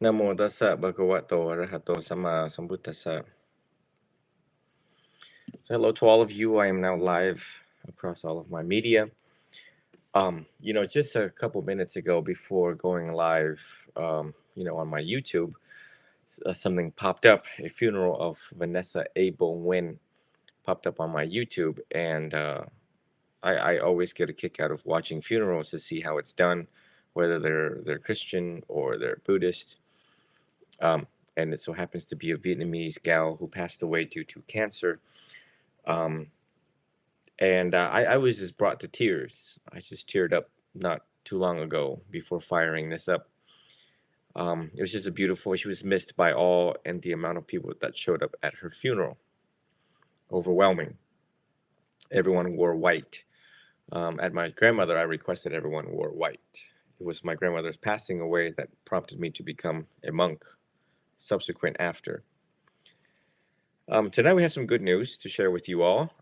นะโมตัสสะภะคะวะโตอะระหะโตสัมมาสัมพุทธัสสะ So hello to all of you. I am now live across all of my media. Just a couple minutes ago before going live, on my YouTube, something popped up. A funeral of Vanessa Abel Nguyen popped up on my YouTube, and I always get a kick out of watching funerals to see how it's done, whether they're Christian or they're Buddhist. Um, and it so happens to be a Vietnamese gal who passed away due to cancer. Um, and I was just brought to tears. I just teared up not too long ago before firing this up. It was just a beautiful. She was missed by all, and the amount of people that showed up at her funeral, overwhelming. Everyone wore white. At my grandmother, I requested everyone wore white. It was my grandmother's passing away that prompted me to become a monk. Subsequent after. Tonight we have some good news to share with you all.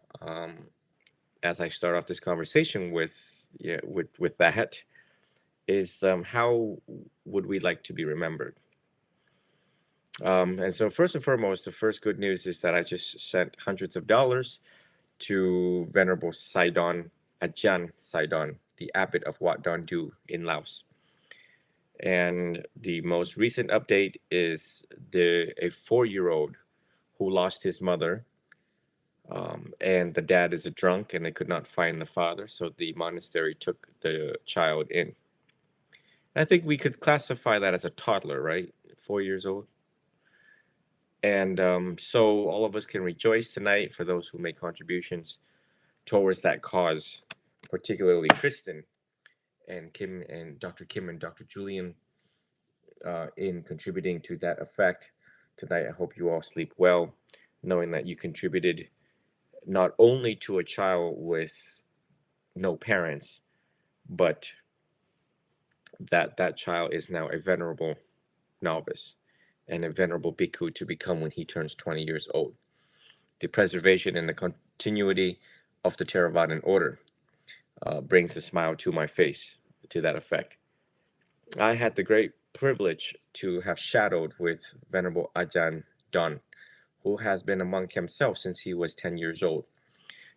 As I start off this conversation with that is how would we like to be remembered? And so first and foremost, the first good news is that I just sent hundreds of dollars to Venerable Saidon Ajahn Saidon, the abbot of Wat Dondou in Laos. And the most recent update is a 4-year-old who lost his mother. And the dad is a drunk and they could not find the father, so the monastery took the child in. And I think we could classify that as a toddler, right? 4 years old. And so all of us can rejoice tonight for those who make contributions towards that cause, particularly Kristen and Kim and Dr. Kim and Dr. Julian in contributing to that effect. Tonight, I hope you all sleep well, knowing that you contributed not only to a child with no parents, but that child is now a venerable novice and a venerable bhikkhu to become when he turns 20 years old. The preservation and the continuity of the Theravadan order brings a smile to my face to that effect. I had the great privilege to have shadowed with Venerable Ajahn Don, who has been a monk himself since he was 10 years old.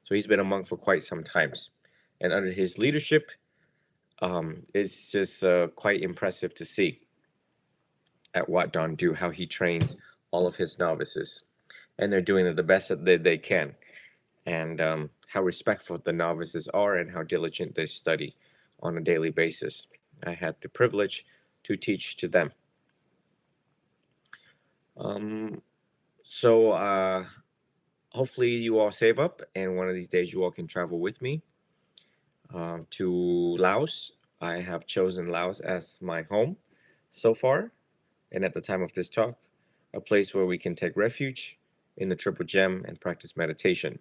So he's been a monk for quite some times. And under his leadership, it's just quite impressive to see at Wat Dondou how he trains all of his novices. And they're doing the best that they can. And how respectful the novices are and how diligent they study on a daily basis. I had the privilege to teach to them. So hopefully you all save up, and one of these days you all can travel with me to Laos. I have chosen Laos as my home so far, and at the time of this talk, a place where we can take refuge in the Triple Gem and practice meditation,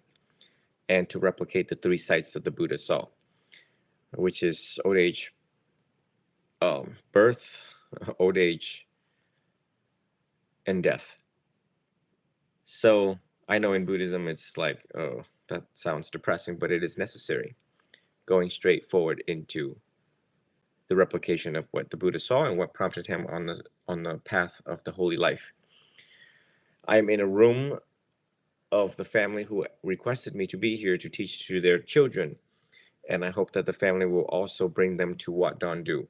and to replicate the 3 sights that the Buddha saw, which is old age, birth, old age, and death. So I know in Buddhism it's like, oh, that sounds depressing, but it is necessary, going straight forward into the replication of what the Buddha saw and what prompted him on the path of the holy life. I am in a room of the family who requested me to be here to teach to their children, and I hope that the family will also bring them to Wat Dondou,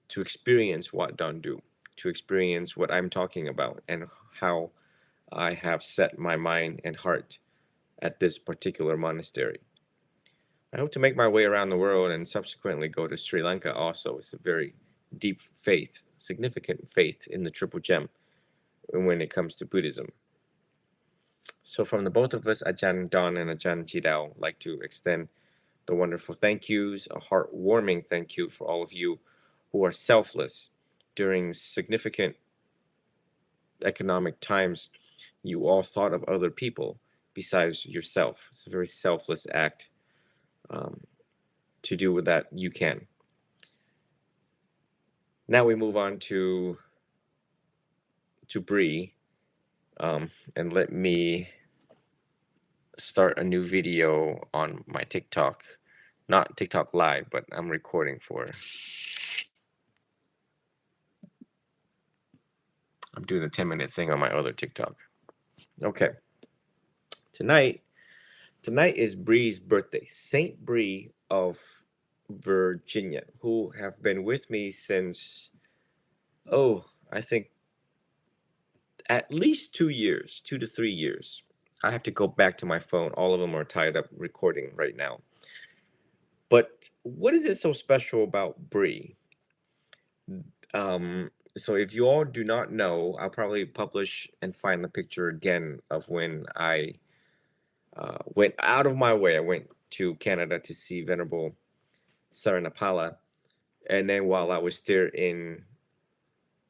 to experience Wat Dondou, to experience what I'm talking about and how I have set my mind and heart at this particular monastery. I hope to make my way around the world and subsequently go to Sri Lanka also. It's a very deep faith, significant faith in the Triple Gem when it comes to Buddhism. So from the both of us, Ajahn Don and Ajahn Jidao, like to extend the wonderful thank yous, a heartwarming thank you for all of you who are selfless during significant economic times. You all thought of other people besides yourself. It's a very selfless act to do with that you can. Now we move on to Bri, and let me start a new video on my TikTok. Not TikTok live, but I'm recording for I'm doing the 10-minute thing on my other TikTok. Okay. Tonight is Bri's birthday. Saint Bri of Virginia, who have been with me since, oh, I think at least 2 years, 2 to 3 years. I have to go back to my phone. All of them are tied up recording right now. But what is it so special about Bri? So if you all do not know, I'll probably publish and find the picture again of when I went out of my way. I went to Canada to see Venerable Saranapala. And then while I was there in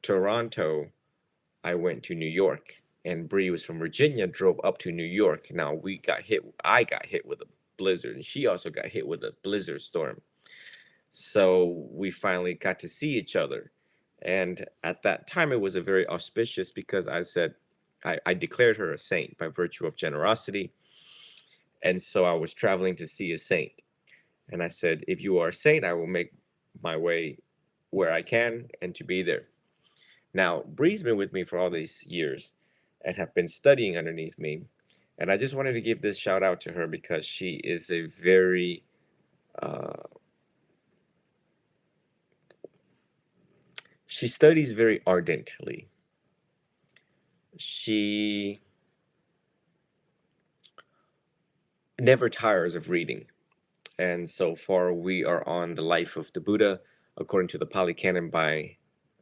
Toronto, I went to New York. And Bree was from Virginia, drove up to New York. Now I got hit with a blizzard, and she also got hit with a blizzard storm. So we finally got to see each other. And at that time, it was a very auspicious because I declared her a saint by virtue of generosity. And so I was traveling to see a saint. And I said, if you are a saint, I will make my way where I can and to be there. Now, Bree's been with me for all these years and have been studying underneath me. And I just wanted to give this shout out to her because she is a very, she studies very ardently. She never tires of reading. And so far, we are on the life of the Buddha, according to the Pali Canon by,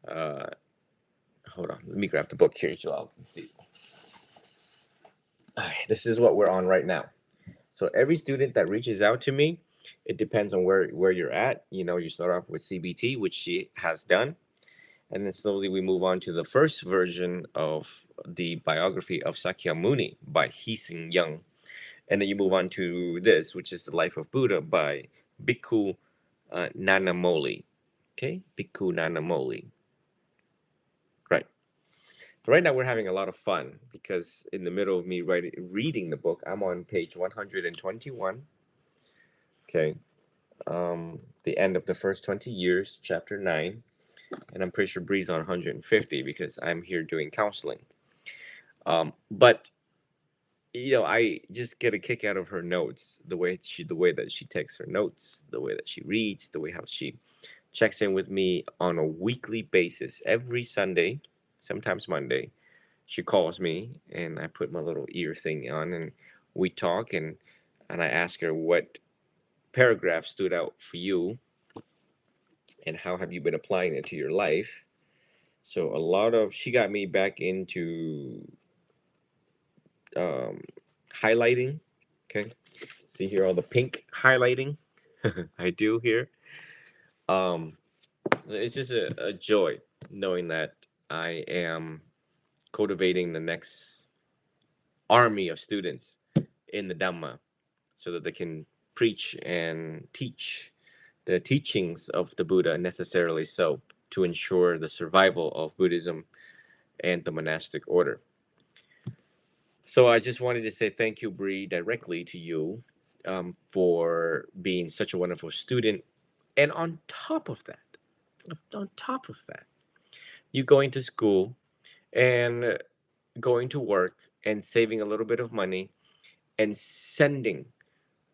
hold on, let me grab the book here so y'all can see. This is what we're on right now. So every student that reaches out to me, it depends on where you're at. You know, you start off with CBT, which she has done. And then slowly we move on to the first version of the biography of Sakyamuni by Heesing Young. And then you move on to this, which is the Life of Buddha by Bhikkhu Nanamoli. Okay, Bhikkhu Nanamoli. Right. So right now we're having a lot of fun because in the middle of me reading the book, I'm on page 121. Okay. The end of the first 20 years, chapter 9. And I'm pretty sure Bree's on 150 because I'm here doing counseling. But you know, I just get a kick out of her notes, the way that she takes her notes, the way that she reads, the way how she checks in with me on a weekly basis. Every Sunday, sometimes Monday, she calls me and I put my little ear thing on and we talk and I ask her what paragraph stood out for you and how have you been applying it to your life. So she got me back into highlighting. Okay, see here all the pink highlighting I do here. It's just a joy knowing that I am cultivating the next army of students in the Dhamma so that they can preach and teach the teachings of the Buddha necessarily so to ensure the survival of Buddhism and the monastic order. So I just wanted to say thank you, Bree, directly to you for being such a wonderful student. And on top of that, you going to school and going to work and saving a little bit of money and sending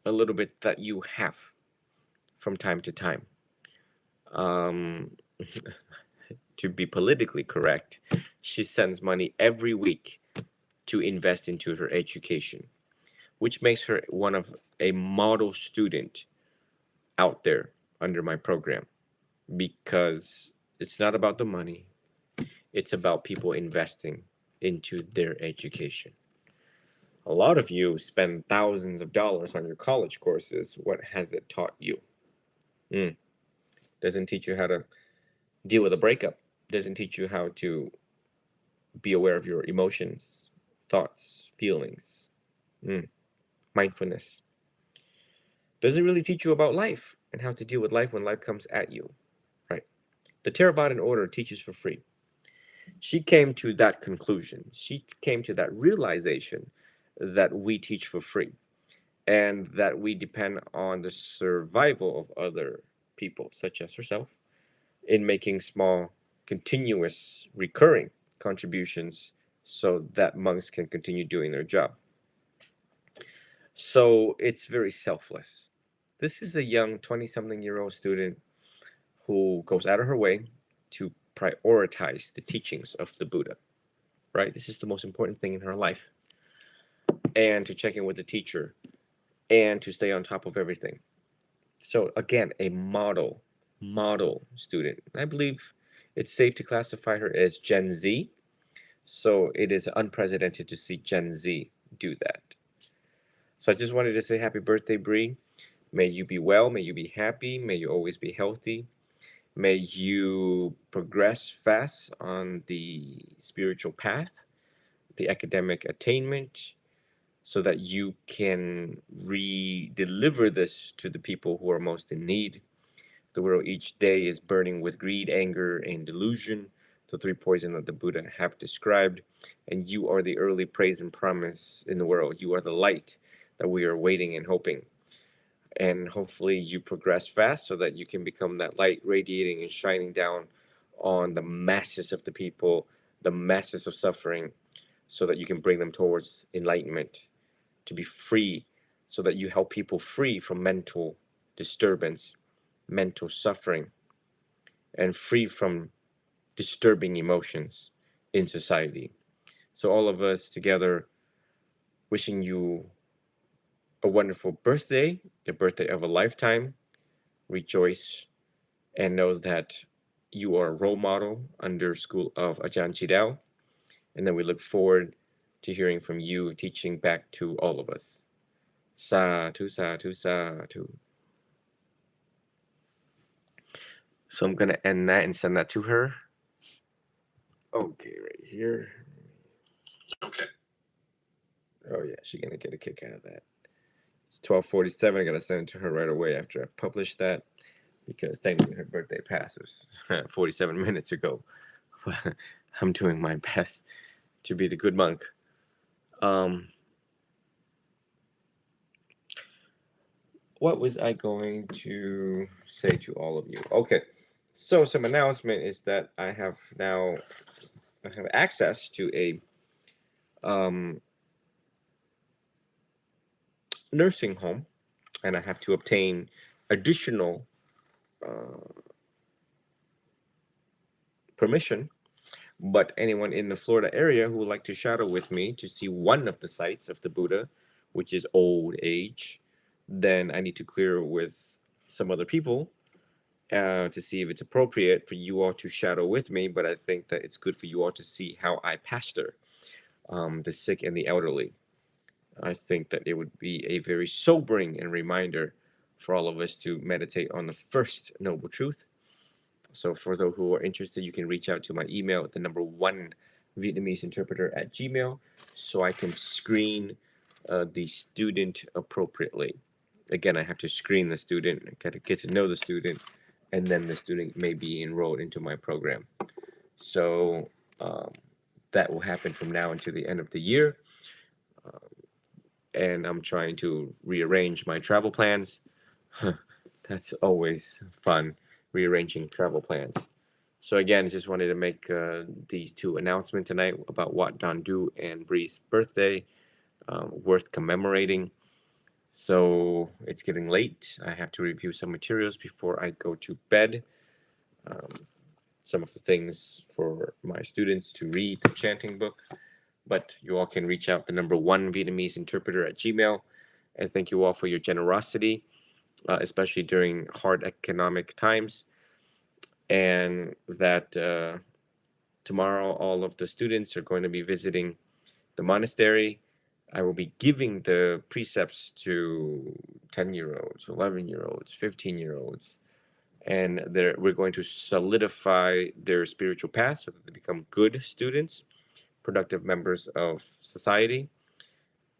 a little bit that you have from time to time. To be politically correct, she sends money every week to invest into her education, which makes her one of a model student out there under my program because it's not about the money. It's about people investing into their education. A lot of you spend thousands of dollars on your college courses. What has it taught you? Doesn't teach you how to deal with a breakup. Doesn't teach you how to be aware of your emotions, thoughts, feelings, mindfulness. Doesn't really teach you about life and how to deal with life when life comes at you, right? The Theravadan order teaches for free. She came to that conclusion. She came to that realization that we teach for free and that we depend on the survival of other people, such as herself, in making small, continuous, recurring contributions so that monks can continue doing their job. So it's very selfless. This is a young 20-something-year-old student who goes out of her way to prioritize the teachings of the Buddha, right? This is the most important thing in her life. And to check in with the teacher and to stay on top of everything. So again, a model student. I believe it's safe to classify her as Gen Z. So it is unprecedented to see Gen Z do that. So I just wanted to say happy birthday, Bri. May you be well, may you be happy, may you always be healthy. May you progress fast on the spiritual path, the academic attainment, so that you can re-deliver this to the people who are most in need. The world each day is burning with greed, anger, and delusion, the three poisons that the Buddha have described, and you are the early praise and promise in the world. You are the light that we are waiting and hoping. And hopefully you progress fast so that you can become that light radiating and shining down on the masses of the people, the masses of suffering, so that you can bring them towards enlightenment, to be free, so that you help people free from mental disturbance, mental suffering, and free from disturbing emotions in society. So all of us together wishing you a wonderful birthday, the birthday of a lifetime. Rejoice and know that you are a role model under School of Ajahn Chidao. And then we look forward to hearing from you, teaching back to all of us. Sadhu, sadhu, sadhu. So I'm going to end that and send that to her. Okay, right here. Okay. Oh, yeah, she's going to get a kick out of that. It's 12:47. I got to send it to her right away after I publish that, because technically her birthday passes 47 minutes ago. I'm doing my best to be the good monk. What was I going to say to all of you? Okay, so some announcement is that I have access to a nursing home, and I have to obtain additional permission. But anyone in the Florida area who would like to shadow with me to see one of the sites of the Buddha, which is old age, then I need to clear with some other people to see if it's appropriate for you all to shadow with me. But I think that it's good for you all to see how I pastor the sick and the elderly. I think that it would be a very sobering and reminder for all of us to meditate on the first noble truth. So for those who are interested, you can reach out to my email at the number 1 Vietnamese interpreter at Gmail, so I can screen the student appropriately. Again, I have to screen the student, I got to get to know the student, and then the student may be enrolled into my program. So that will happen from now until the end of the year. And I'm trying to rearrange my travel plans. That's always fun, rearranging travel plans. So again, just wanted to make these two announcements tonight about Wat Dondou and Bri's birthday, worth commemorating. So it's getting late. I have to review some materials before I go to bed. Some of the things for my students to read the chanting book. But you all can reach out the number 1 Vietnamese interpreter at Gmail. And thank you all for your generosity, especially during hard economic times. And that tomorrow all of the students are going to be visiting the monastery. I will be giving the precepts to 10-year-olds, 11-year-olds, 15-year-olds, and we're going to solidify their spiritual path so that they become good students, productive members of society,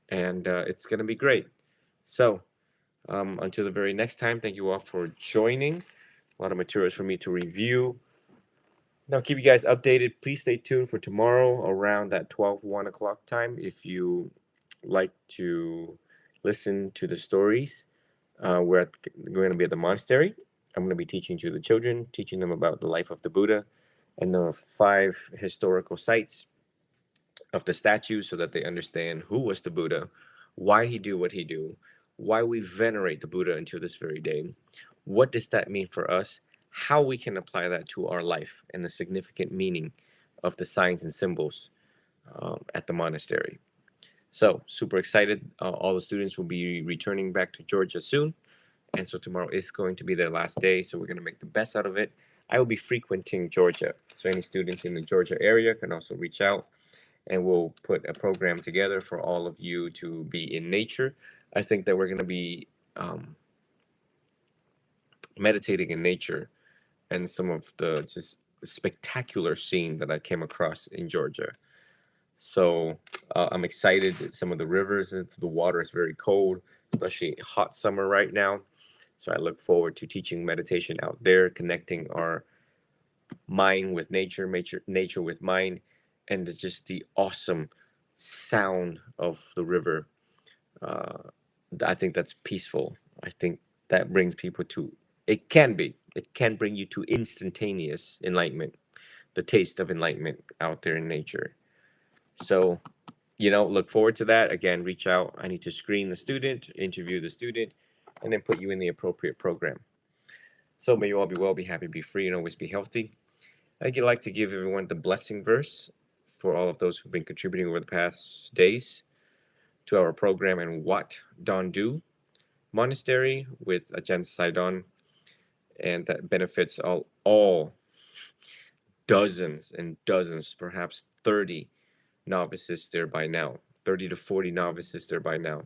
and it's going to be great. So until the very next time, thank you all for joining. A lot of materials for me to review. Now, keep you guys updated. Please stay tuned for tomorrow around that 1 o'clock time if you like to listen to the stories. We're going to be at the monastery. I'm going to be teaching to the children, teaching them about the life of the Buddha and the 5 historical sites of the statue so that they understand who was the Buddha, why he do what he do, why we venerate the Buddha until this very day. What does that mean for us? How we can apply that to our life and the significant meaning of the signs and symbols at the monastery. So, super excited. All the students will be returning back to Georgia soon. And so, tomorrow is going to be their last day. So, we're going to make the best out of it. I will be frequenting Georgia. So, any students in the Georgia area can also reach out and we'll put a program together for all of you to be in nature. I think that we're going to be meditating in nature and some of the just spectacular scene that I came across in Georgia. So I'm excited. Some of the rivers, the water is very cold, especially hot summer right now. So I look forward to teaching meditation out there, connecting our mind with nature, nature with mind, and just the awesome sound of the river. Uh, I think that's peaceful. I think that brings people to, it can bring you to instantaneous enlightenment, the taste of enlightenment out there in nature. So, look forward to that. Again, reach out. I need to screen the student, interview the student, and then put you in the appropriate program. So may you all be well, be happy, be free, and always be healthy. I'd like to give everyone the blessing verse for all of those who've been contributing over the past days to our program in Wat Dondou Monastery with Ajahn Saidon, and that benefits all dozens and dozens, perhaps 30 novices there by now, 30 to 40 novices there by now,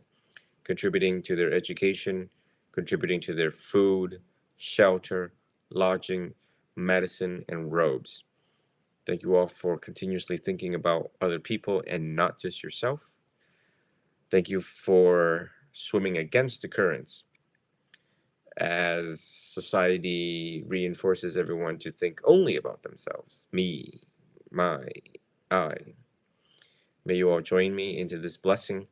contributing to their education, contributing to their food, shelter, lodging, medicine, and robes. Thank you all for continuously thinking about other people and not just yourself. Thank you for swimming against the currents as society reinforces everyone to think only about themselves. Me, my, I. May you all join me into this blessing.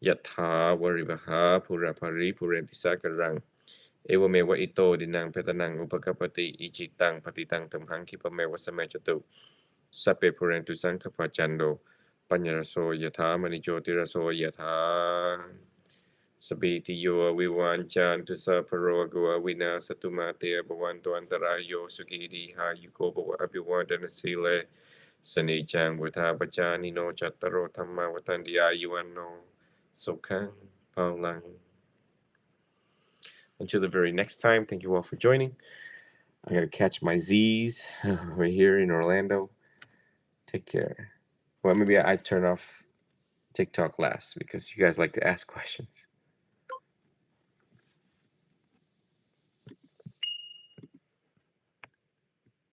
Yatha varivaha purapari purentisakaram. Ewameva ito dinang petanang upakapati ichitang patitang tamhang kipameva samechatu. Sape purentu sankapachando. Panyaraso yatha manijotiraso yatha. Sabitiyo viwanchan to saparogua wina satumate bawanto antarayo sugidi ha yuko bawa abiwanda nasile. Sanichan Watapachani no Chataro Tama Watandia Yuano Sokan Paulang. Until the very next time, thank you all for joining. I gotta catch my Z's over here in Orlando. Take care. Well, maybe I turn off TikTok last because you guys like to ask questions.